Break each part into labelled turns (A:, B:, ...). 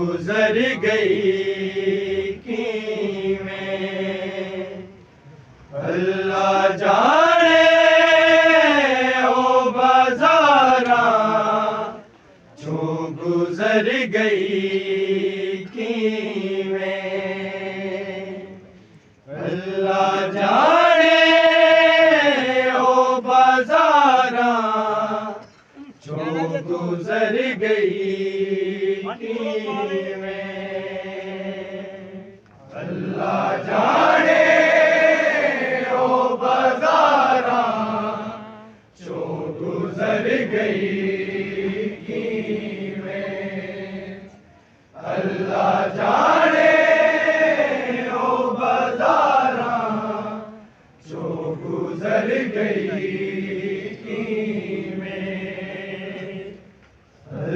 A: गुजर गई कि मैं अल्लाह जाने ओ बाजारा जो गुजर गई कि मैं अल्लाह जाने ओ बाजारा जो गुजर गई अल्लाह जाने ओ बाजारा जो गुजर गई कि मैं अल्लाह जाने ओ बाजारा जो गुजर गई कि मैं अल्लाह जाने जो गुजर गई कि मैं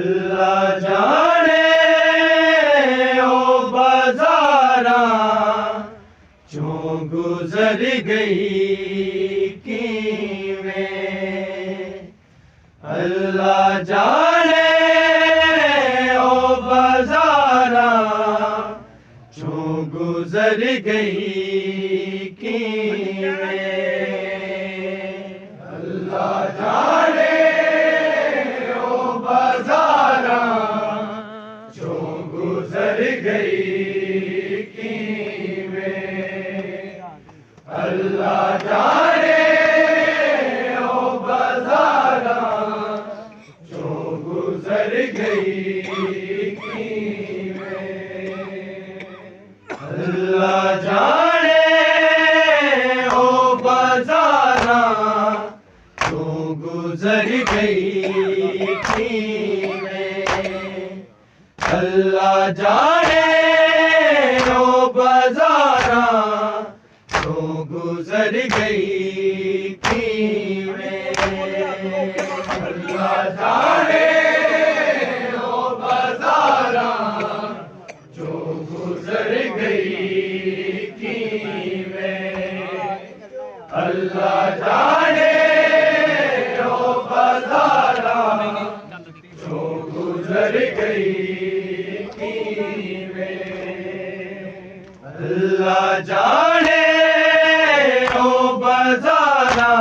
A: अल्लाह जाने ओ बाजारा जो गुजर गई कि मैं अल्लाह जाने ओ बाजारा जो गुजर गई अल्लाह जाने ओ बाजारा जो गुजर गई कि मैं अल्लाह जाने ओ बाजारा जो गुजर गई कि मैं अल्लाह जाने ओ बाजारा गुजर गई कि मैं अल्लाह जाने ओ बाजारा जो गुजर गई कि मैं अल्लाह जाने ओ बाजारा जो गुजर गई कि मैं अल्लाह जाने बाजारा जो गुजर गई कि मैं अल्लाह जाने ओ बाजारा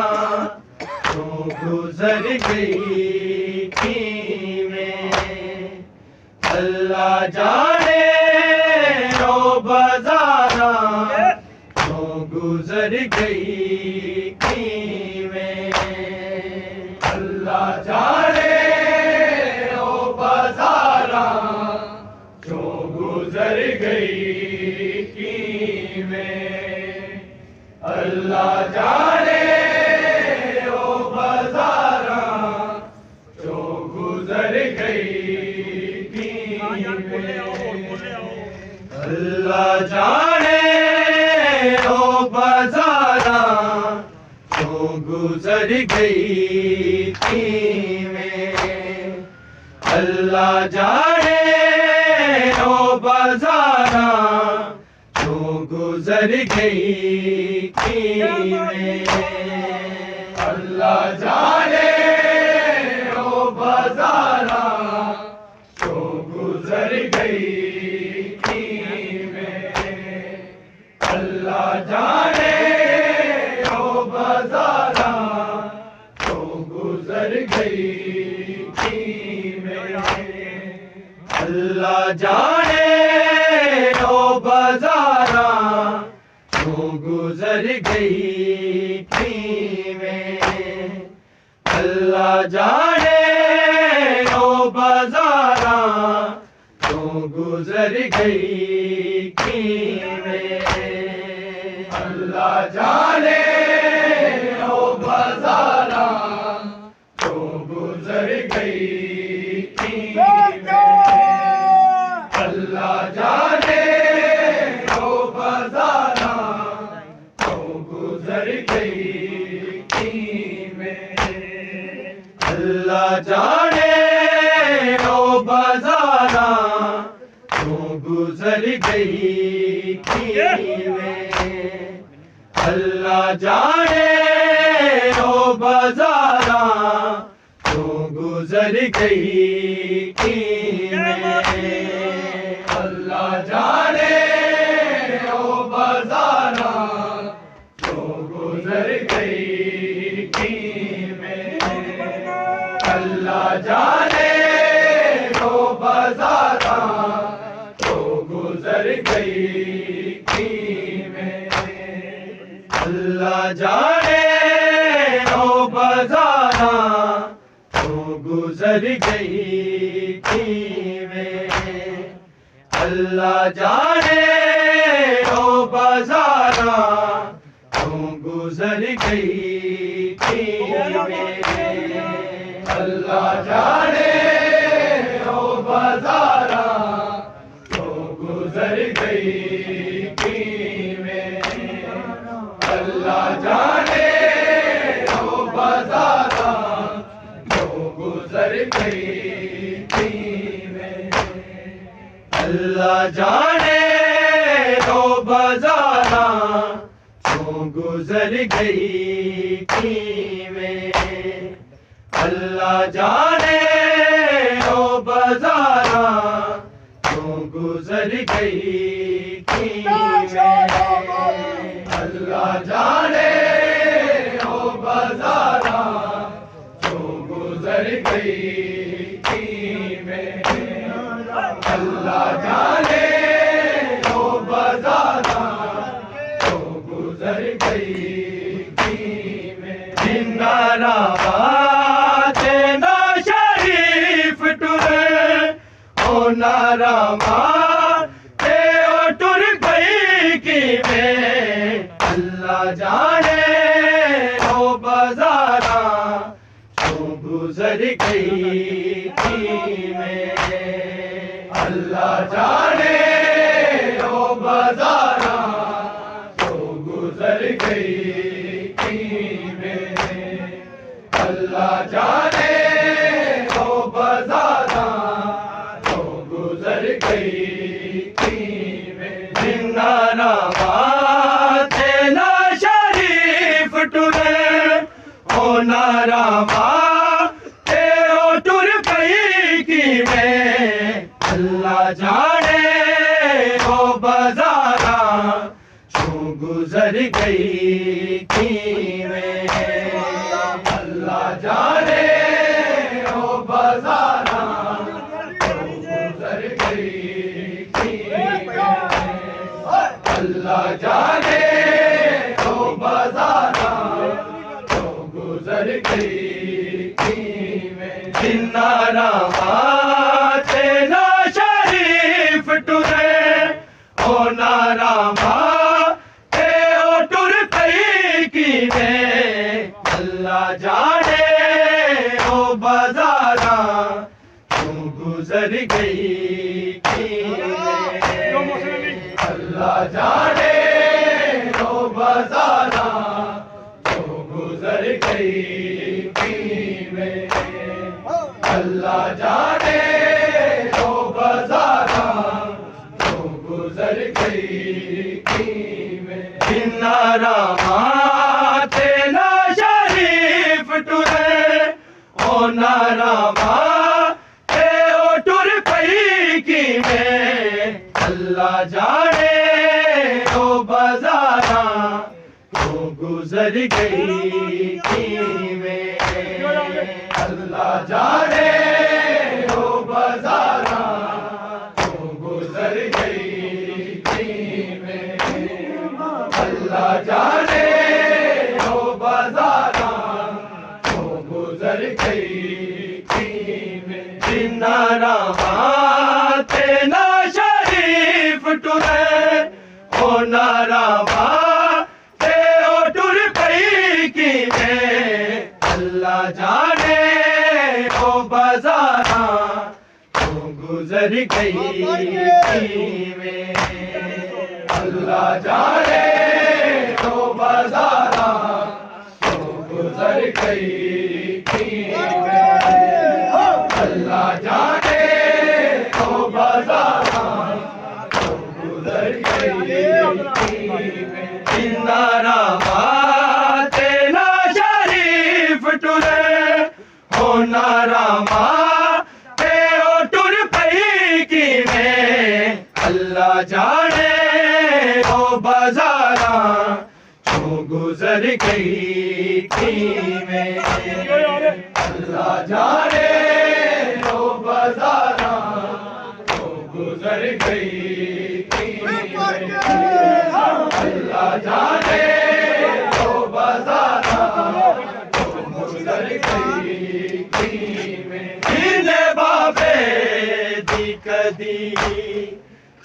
A: जो गुजर गई कि मैं अल्लाह जाने ओ बाजारा जो गुजर गई कि मैं अल्लाह जाने ओ बाजारा जो गुजर गई कि अल्लाह जाने ओ बाजारा जो गुजर गई कि मैं अल्लाह जाने ओ बाजारा गुजर गई कि मैं अल्लाह जाने ओ बाजारा जो गुजर गई कि मैं अल्लाह जाने ओ बाजारा जो गुजर गई में। अल्लाह जाने ओ बाजारा क्यों गुजर गई में। अल्लाह जाने ओ बाजारा क्यों गुजर गई में। अल्लाह जाने ओ बाजारा क्यों गुजर गई में। अल्लाह जाने ओ बाजारा क्यों गुजर गई में। अल्लाह जाने ओ बाजारा क्यों गुजर गई में। अल्लाह जाने ओ बाजारा क्यों गुजर गई में। अल्लाह जाने ओ बाजारा क्यों गुजर गई में। अल्लाह जाने ओ बाजारा क्यों गुजर गई में। अल्लाह जाने ओ बाजारा क्यों गुजर गई में। अल्लाह जाने ओ बाजारा क्यों गुजर गई में। अल्लाह जाने ओ बाजारा क्यों गुजर गई में। अल्लाह जाने ओ बाजारा क्यों गुजर गई में। अल्लाह जाने ओ बाजारा क्यों गुजर गई में। अल्लाह जाने ओ बाजारा क्यों गुजर गई में। अल्लाह जाने ओ बाजारा क्यों गुजर गई में। अल्लाह जाने ओ बाजारा क्यों गुजर गई में। जिंदारा बाते ना शरीफ टुरे ओ नारा बाते ओ टुर गई की में। अल्लाह जाने ओ बाजारा क्यों गुजर गई में। अल्लाह जाने ओ बाजारा क्यों गुजर गई में। अल्लाह जाने ओ बाजारा क्यों गुजर गई में। जिंदारा बाते ना शरीफ टुरे ओ नारा बाते ओ टुर गई की में। अल्लाह जाने ओ बाजारा क्यों गुजर गई में। अल्लाह जाने ओ बाजारा क्यों गुजर गई में। अल्लाह जाने ओ बाजारा क्यों गुजर गई में। जिन्नारा बाते ना शरीफ टुरे ओ नारा बाते ओ टुर गई की में। अल्लाह जाने ओ बाजारा क्यों गुजर गई में। अल्लाह जाने ओ बाजारा क्यों गुजर गई में। अल्लाह जाने ओ बाजारा क्यों गुजर गई में। जिन्नारा बाते ना शरीफ टुरे ओ नारा बाते ओ टुर गई की में। अल्लाह जाने ओ बाजारा क्यों गुजर गई में। अल्लाह जाने वो बाजारा क्यों गुजर गई में, अल्लाह जाने वो बाजारा क्यों गुजर गई में। जिन्ना बाते ना शरीफ टुरे ओ नारा बाते ओ टुर पई की में, अल्लाह जाने ओ बाजारा क्यों गुजर गई में, अल्लाह जाने ओ बाजारा क्यों गुजर गई में, अल्लाह जाने ओ बाजारा क्यों गुजर गई में। जिन्ना बाते ना शरीफ टुरे हो नारा बाते ओ टुर पई की में, अल्लाह जाने ओ बाजारा क्यों गुजर गई में, अल्लाह जाने ओ बाजारा क्यों गुजर गई में, अल्लाह जाने ओ बाजारा क्यों गुजर गई में। जिन्हें बाबे दी कदी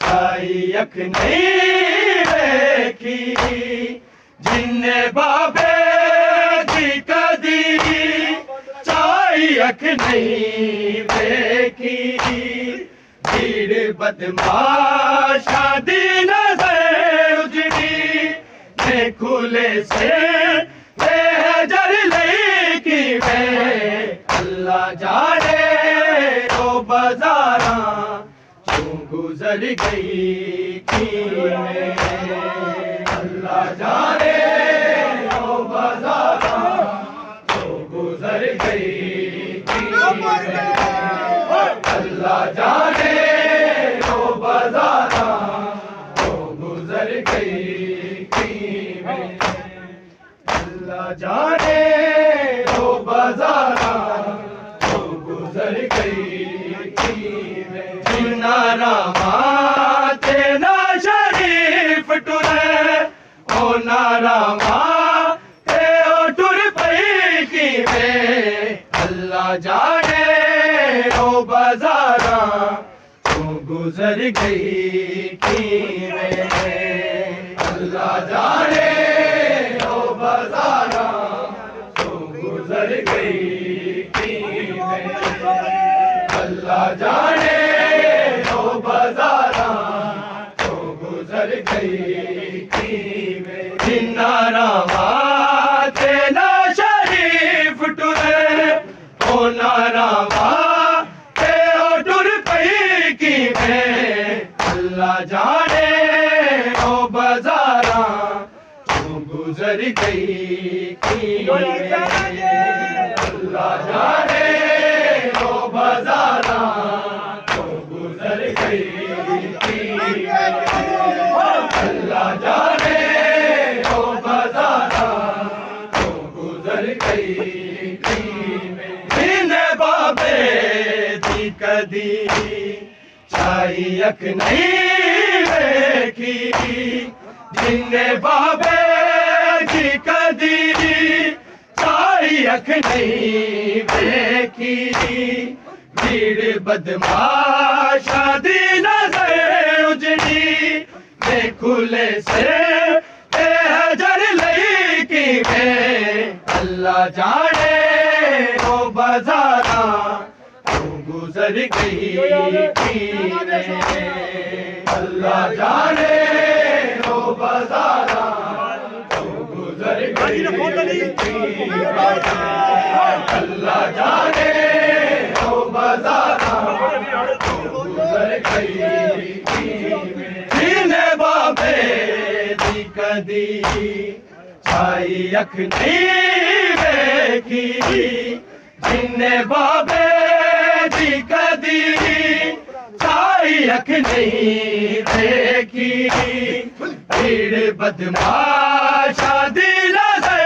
A: खाई अख नहीं देखी, जिन्हें बाबे दी कदी चाई अख नहीं देखी, भीड़ बदमाशा दी नजर उजड़ी ने खुले से जर लई की में, अल्लाह जाने ओ बाजारा क्यों गुजर गई में, अल्लाह जाने ओ बाजारा क्यों गुजर गई में, अल्लाह जाने ओ बाजारा क्यों गुजर गई में, अल्लाह जाने ओ बाजारा क्यों गुजर गई में। जिन्ना बाते ना शरीफ टुरे ओ नारा बाते ओ टुर पई की में, अल्लाह जाने ओ बाजारा क्यों गुजर गई में, अल्लाह जाने ओ बाजारा क्यों गुजर गई में, अल्लाह जाने ओ बाजारा क्यों गुजर गई में। जिन्ना बाते ना शरीफ टुरे ओ नारा बाते ओ टुर पई की में, अल्लाह जाने ओ बाजारा क्यों गुजर गई में, अल्लाह जाने ओ बाजारा क्यों गुजर गई में, अल्लाह जाने ओ बाजारा क्यों गुजर गई में। जिन्हें बाबे दी कदी चाई अख नहीं देखी, जिन्हें बाबे दी कदी चाई अख नहीं देखी, भीड़ बदमाशा दी नजर उजड़ी ने खुले से जर लई की में, अल्लाह जाने ओ बाजारा क्यों गुजर गई में, अल्लाह जाने ओ बाजारा क्यों गुजर गई में, अल्लाह जाने ओ बाजारा क्यों गुजर गई में। जिन्हें बाबे दी कदी छाई अख नहीं देखी, जिन्हें बाबे दी कदी छाई अख नहीं देखी, भीड़ बदमाशा दी नजर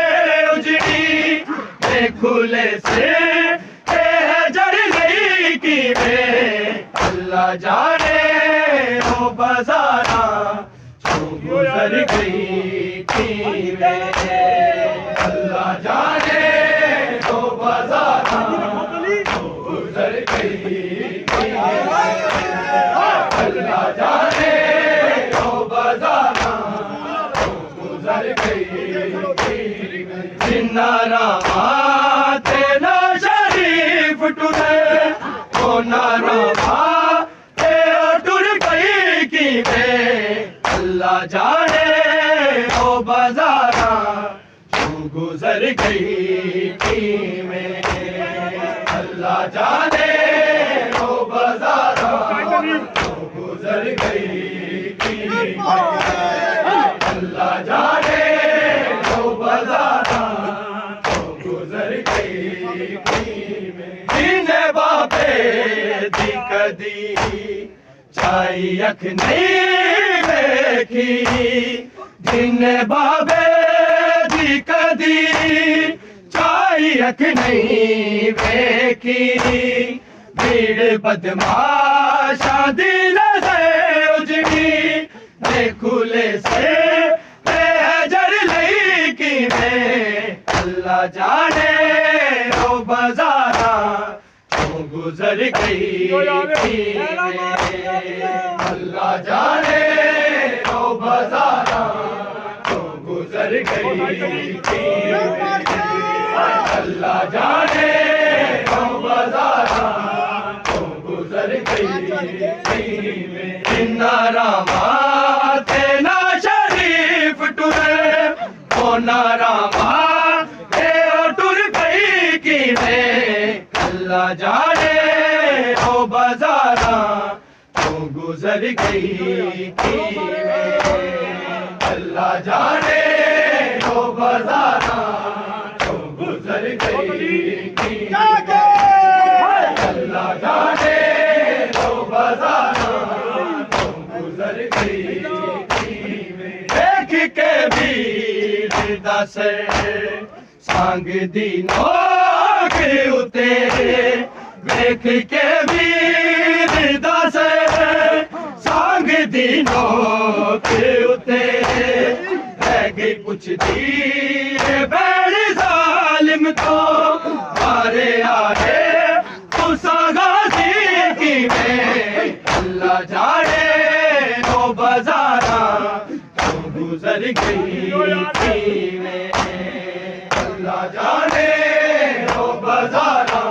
A: उजड़ी खुले से अल्लाह जाने वो बाजारा जो गुजर गई थी मेरे, अल्लाह जाने वो बाजारा जो गुजर गई थी मेरे, अल्लाह जाने वो बाजारा जो गुजर गई थी मेरे। जिन्नारा माते ना शरीफ टुरे वो नारा टुर गई की वे, अल्लाह जाने वो बाजारा जो गुजर गई थी में, अल्लाह जाने वो बाजारा जो गुजर गई थी में, अल्लाह जाने वो बाजारा जो गुजर गई थी में। जिन्हें बाबे दी कदी चाई अख नहीं देखी, जिन्हें बाबे दी कदी चाई अख नहीं देखी, भीड़ बदमाशा दिल से उजड़ी खुले से जर लई की में, अल्लाह जाने वो बाजारा जो गुजर गई थी में, अल्लाह जाने वो बाजारा जो गुजर गई थी में, अल्लाह जाने वो बाजारा जो गुजर गई थी में। जिन्नारा माते ना शरीफ टुरे वो नारा टुर गई की में, अल्लाह जाने वो बाजारा जो गुजर गई थी में, अल्लाह जाने वो बाजारा जो गुजर गई थी में, अल्लाह जाने वो बाजारा जो गुजर गई थी में। देख के भी दस सांग दी नोक उते, देख के भी दस सांग दी नोक उते, रह गई पुछदी बैड़ जालिम तो मारे आए तुसा गाजी की में, अल्लाह जाने वो बाजारा जो गुजर गई थी में, अल्लाह जाने वो बाजारा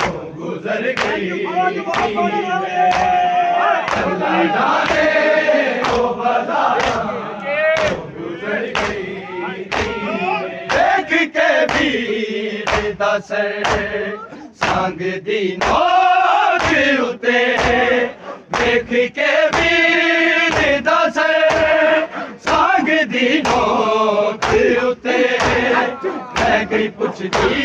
A: जो गुजर गई थी में, अल्लाह जाने वो बाजारा जो गुजर गई थी में। देख के भी दस सांग दी नोक उते, देख के भी दस सांग दी नोक उते, रह गई पुछदी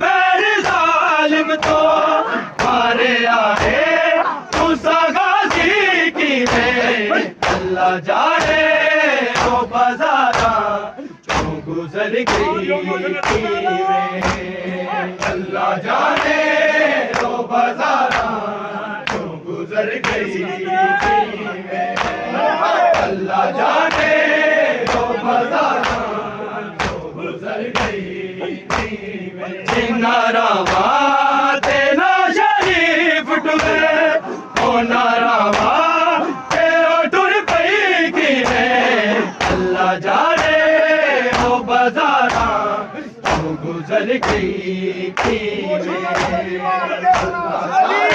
A: बैर जालिम तो मारे आए तुसा गाजी की में, अल्लाह जाने वो बाजारा जो गुजर गई थी में, अल्लाह जाने वो बाजारा जो गुजर गई थी में, अल्लाह जाने वो बाजारा जो गुजर गई थी में। जिन्नारा माते ना शरीफ टुरे वो नारा टुर पई की में, अल्लाह जाने वो बाजारा जो गुजर गई थी में, अल्लाह जाने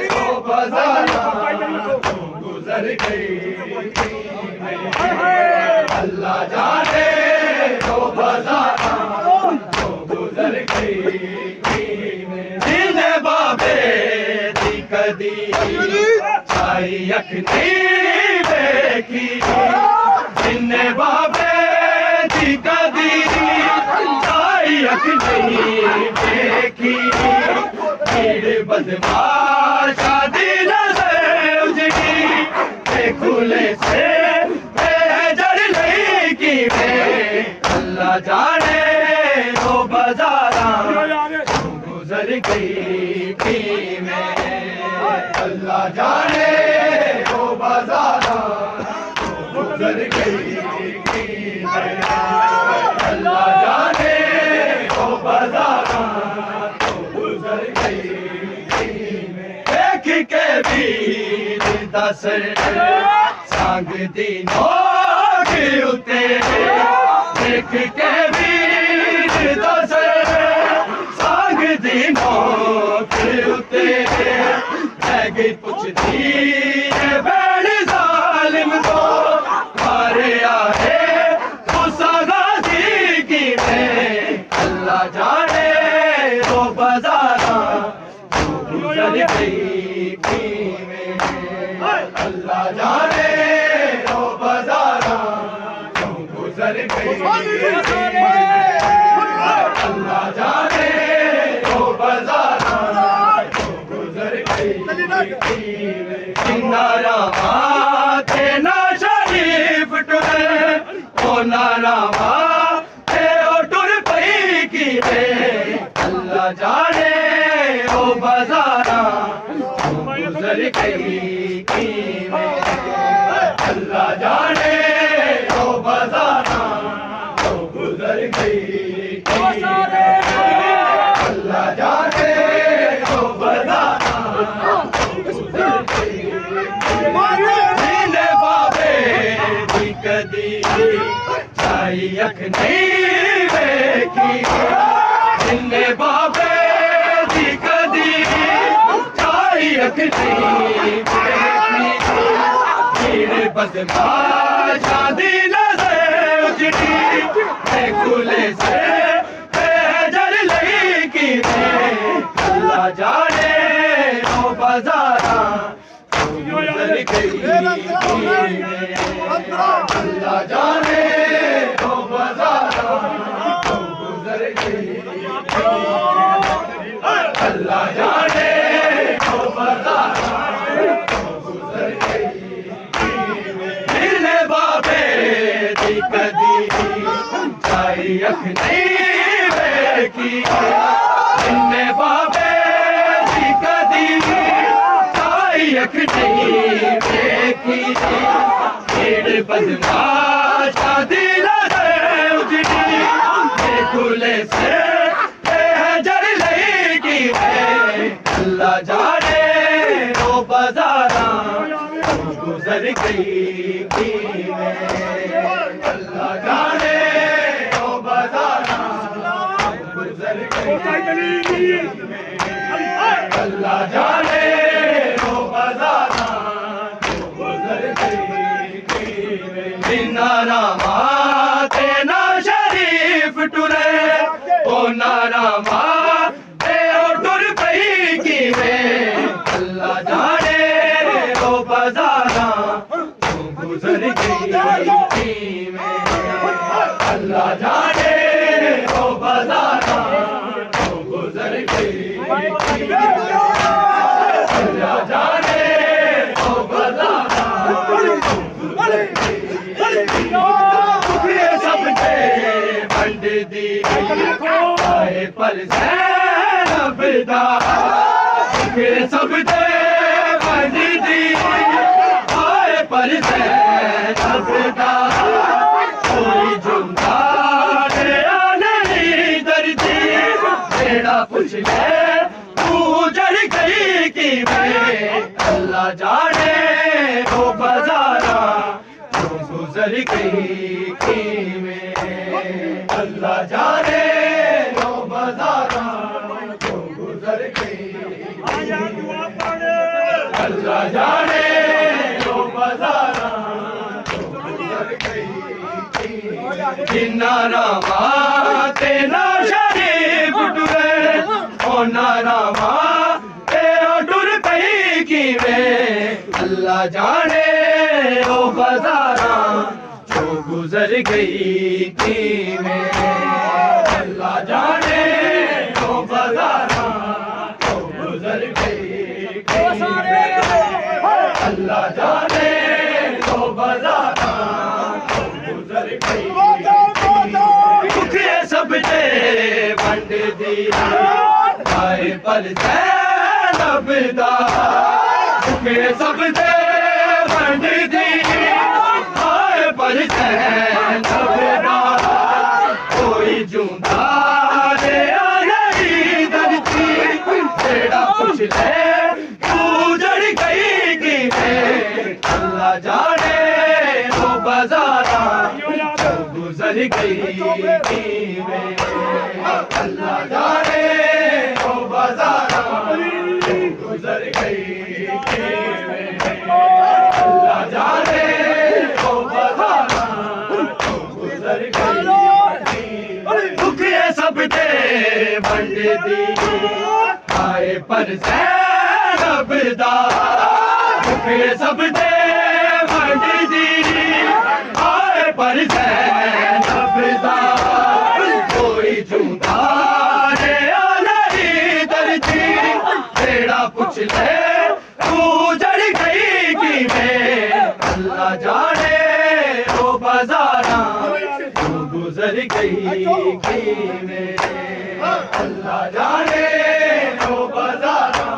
A: वो बाजारा जो गुजर गई थी में, अल्लाह जाने वो बाजारा जो गुजर गई थी में। जिन्हें बाबे दी कदी चाई अख नहीं देखी, जिन्हें बाबे दी कदी चाई अख नहीं देखी, भीड़ बदमाशा दिल से उजड़ी खुले से जड़ लई की में, अल्लाह जाने वो बाजारा गुजर गई थी में, जाने वो बाज़ारा गुज़र गई अल्लाह जाने वो बाज़ारा गुज़र गई देख के वीर दसर सांग दी नोक उते देख के वीर दसर सांग दी नोक उते गई पुछदी बैल जालिम तो मारे आए गुस्सा गाजी की अल्लाह जाने वो बाज़ारा गुज़र गई अल्लाह जाने वो बाज़ारा गुज़र गई अल्लाह जाने वो बाज़ारा गुज़र गई नारा थे ना शरीफ टुरे ओ नारा थे ओ टुर पई की अल्लाह जाने वो बाज़ारा गुज़र गई अल्लाह जाने वो बाज़ारा गुज़र गई अल्लाह जाने वो बाज़ारा गुज़र गई जीने बाबे दी कदी चाई अख नहीं देखी जीने बाबे दी कदी चाई अख नहीं देखी बदमाशा दी नज़र उजड़ी खुले से जर लगी की अल्लाह जाने वो बाज़ारा गुज़र गई अल्लाह जाने वो बाज़ारा गुज़र गई अल्लाह जाने वो बाज़ारा गुज़र गई कदी चाई अख नहीं देखी इन्ने बाबे दी कदी चाई अख नहीं देखी खेड़ बदमाशा दी नज़र उजड़ी खुले से जर लगी अल्लाह जाने वो बाज़ारा गुज़र गई अल्लाह जाने वो बाज़ारा गुज़र गई अल्लाह जाने वो बाज़ारा गुज़र गई नारा माते ना शरीफ टुरे ओ नारा माते ओ टुर पई की अल्लाह जाने वो बाज़ारा गुज़र गई अल्लाह जाने वो बाज़ारा गुज़र गई अल्लाह जाने वो बाज़ारा सब ने बंद दी आए पर ज़ैनब दा सब ने बंद दी आए पर ज़ैनब दा कोई जुंदा नहीं दर्दी तेरा पूछ ले तू जड़ गई कि अल्लाह जाने वो बाज़ारा गुज़र गई कि अल्लाह जाने वो बाज़ारा गुज़र गई अल्लाह जाने वो बाज़ारा गुज़र गई नारा माते ना शरीफ टुरे ओ नारा माते ओ टुर पई की अल्लाह जाने वो बाज़ारा जो गुज़र गई थी अल्लाह जाने वो बाज़ारा जो गुज़र गई अल्लाह जाने वो बाज़ारा गुज़र गई सब ने बंद दी आए पर ज़ैनब दा के सबसे बंद दी आए पर कोई जूंदा दे आई धरती तेरा कुछ ले तू जड़ गई कि अल्लाह जाने वो बाजारा गुजर गई कि अल्लाह जाने वो बाजारा गुजर गई अल्लाह जाने वो बाजारा गुजर गई दुख ये सब दे बंड दी आए पर ज़ैनब दा दुख ये सब दे बंड दी आए पर ज़ैनब दा कोई जूंदा दे नहीं दर्जी तेरा कुछ ले तू जड़ गई कि अल्लाह जाने वो बाजारा तू गुजर गई कि अल्लाह जाने वो बाजारा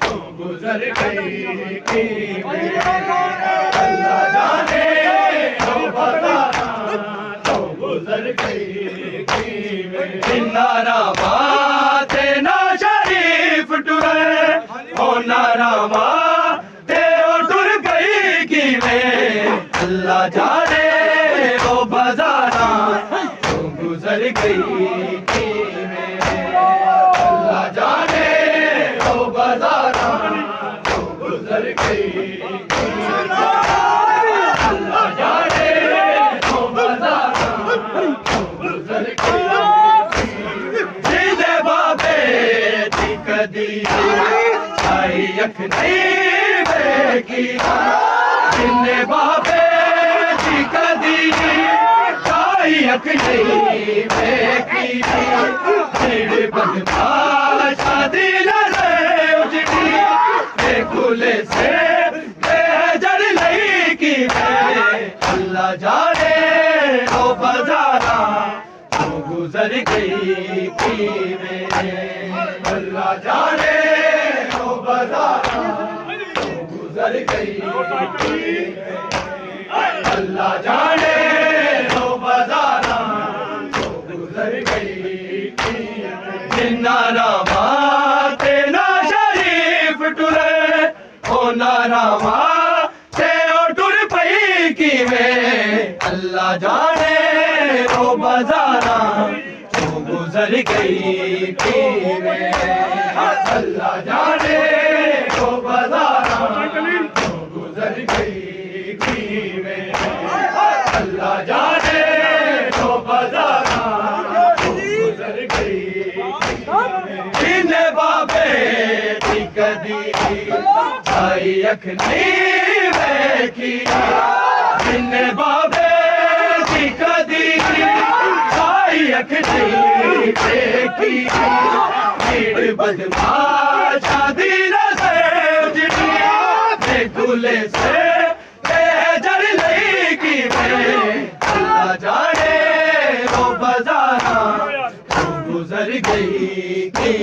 A: तू गुजर गई कि अल्लाह जाने वो बाजारा तू गुजर गई कि नारामा ते ना शरीफ टुरे ओ नारामा ते ओ टुर गई कि अल्लाह जाने वो बाजारा तू गुजर गई कि अल्लाह जाने वो बाजारा तू गुजर गई अल्लाह जाने वो बाजारा तू गुजर गई जिले बाबे दी कदी आई अख नहीं बेकी जिले बाबे दी कदी आई अख नहीं बेकी तेरे बदमाशा दिल रे उजड़ी खुले से जड़ लई की अल्लाह जाने वो बाजारा तू गुजर गई कि अल्लाह जाने वो बाजारा तू गुजर गई अल्लाह जाने वो बाजारा तू गुजर गई नारामा ते ना शरीफ टुरे ओ नारामा ते ओ टुर पई कि अल्लाह जाने वो बाजारा तू गुजर गई कि अल्लाह जाने वो बाजारा तू गुजर गई कि अल्लाह जाने वो बाजारा तू गुजर गई बाबे दी कदी आई अख नहीं बेकी जिन्ने बाबे दी कदी आई अख नहीं बेकी भीड़ बदमाशा दिल से उजड़ी खुले से जड़ लई कि अल्लाह जाने वो बाजारा तू गुजर गई कि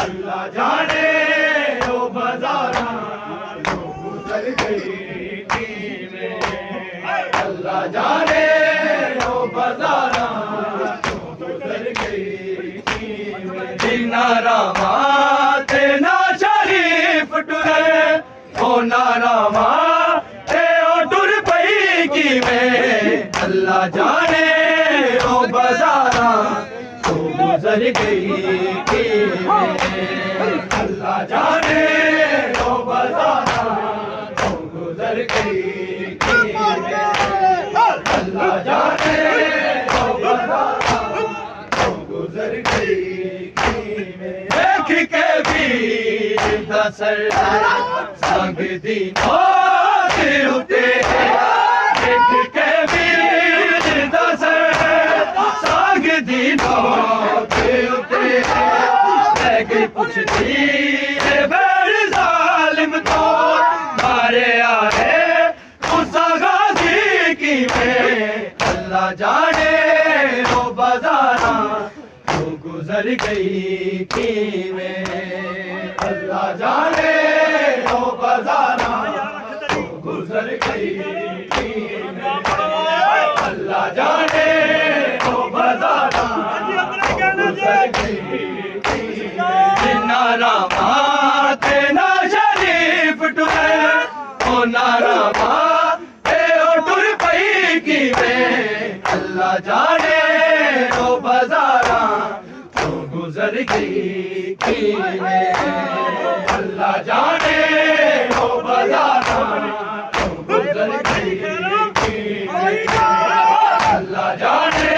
A: अल्लाह जाने वो बाजारा तू गुजर गई कि अल्लाह जाने वो बाजारा तू गुजर गई कि नारामा ते ना शरीफ टुरे ओ नारामा ते ओ टुर पई कि अल्लाह जाने वो बाजारा तू गुजर गई कि अल्लाह जाने वो बाजारा तू गुजर गई कि अल्लाह जाने वो बाजारा तू गुजर गई देख के भी दसर संग दी नौत उते देख के भी दसर संग दी नौत उते लगी पुछदी बैर जालिम तो मारे आए उसा गाजी की अल्लाह जाने वो बाजारा तू गुजर गई कि अल्लाह जाने गुजर गई नारा माते ना शरीफ टुरे ओ नारा माते ओ टुर पई की वे अल्लाह जाने ओ बाजारा तो गुजर गई की वे अल्लाह जाने ओ बाजारा तो गुजर गई की वे अल्लाह जाने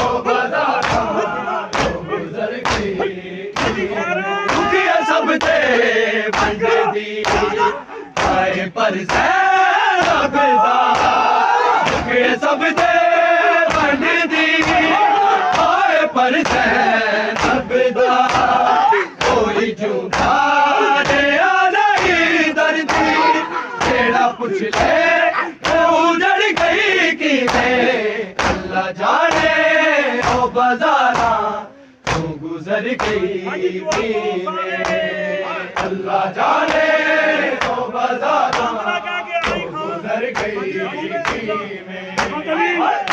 A: ओ बाजारा तो गुजर गई दुखिया सब ते बंद दी आए पर सैदा दुखिया सब ते बंद दी आए पर सैदा कोई झूठा दे नहीं दर्दी जेड़ा पूछ ले उजड़ गई कि अल्लाह जाने ओ बाजारा तू गुजर गई अल्लाह जाने ओ बाजारा तू गुजर गई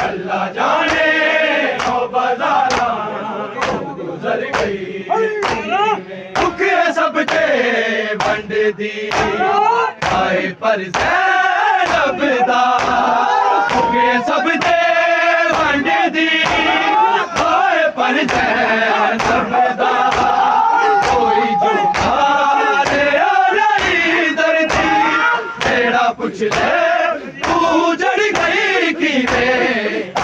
A: अल्लाह जाने ओ बाजारा तू गुजर गई दुख सब ते बंड दी आए पर ज़ैनब दा दुख सब ते बंड दी आए पर ज़ैनब दा कोई झूठा दे नहीं दर्दी तेरा पूछ ले तू जड़ गई कि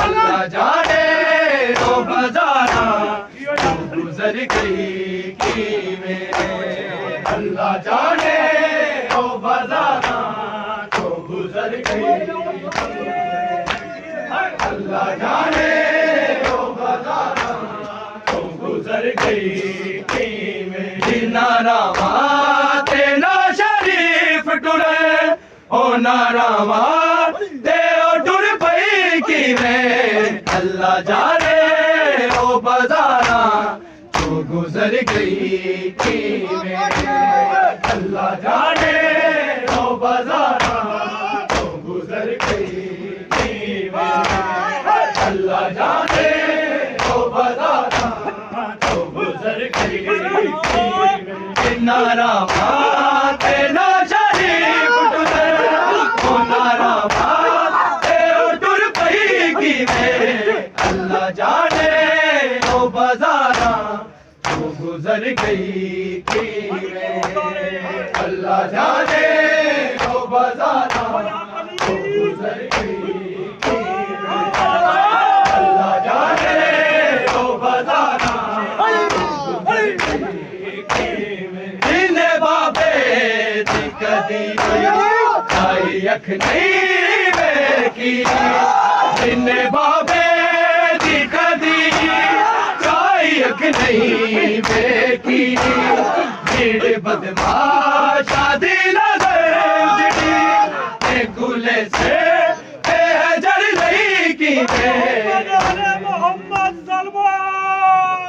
A: अल्लाह जाने ओ बाजारा तू गुजर गई कि अल्लाह जाने ओ बाजारा तो गुजर गई अल्लाह जाने ओ बाजारा तो गुजर गई नारा माते ना शरीफ टुरे ओ नारा माते ओ टुर पई की अल्लाह जाने ओ बाजारा तो गुजर गई कि अल्लाह जाने ओ बाजारा तो गुजर गई कि अल्लाह जाने ओ बाजारा तो गुजर गई नारा माते ना शरीफ टुरे ओ नारा माते ओ टुर पई की अल्लाह जाने ओ बाजारा तो गुजर गई कि अल्लाह जाने ओ बाजारा तो गुजर गई कि अल्लाह जाने ओ बाजारा जिन्हें बाबे दी कदी आई अख नहीं वेखी जिन्हें बाबे दी कदी अख नहीं बेकी भीड़ बदमाशा दी नजर उजड़ी गुले से जड़ नहीं की मोहम्मद सलमान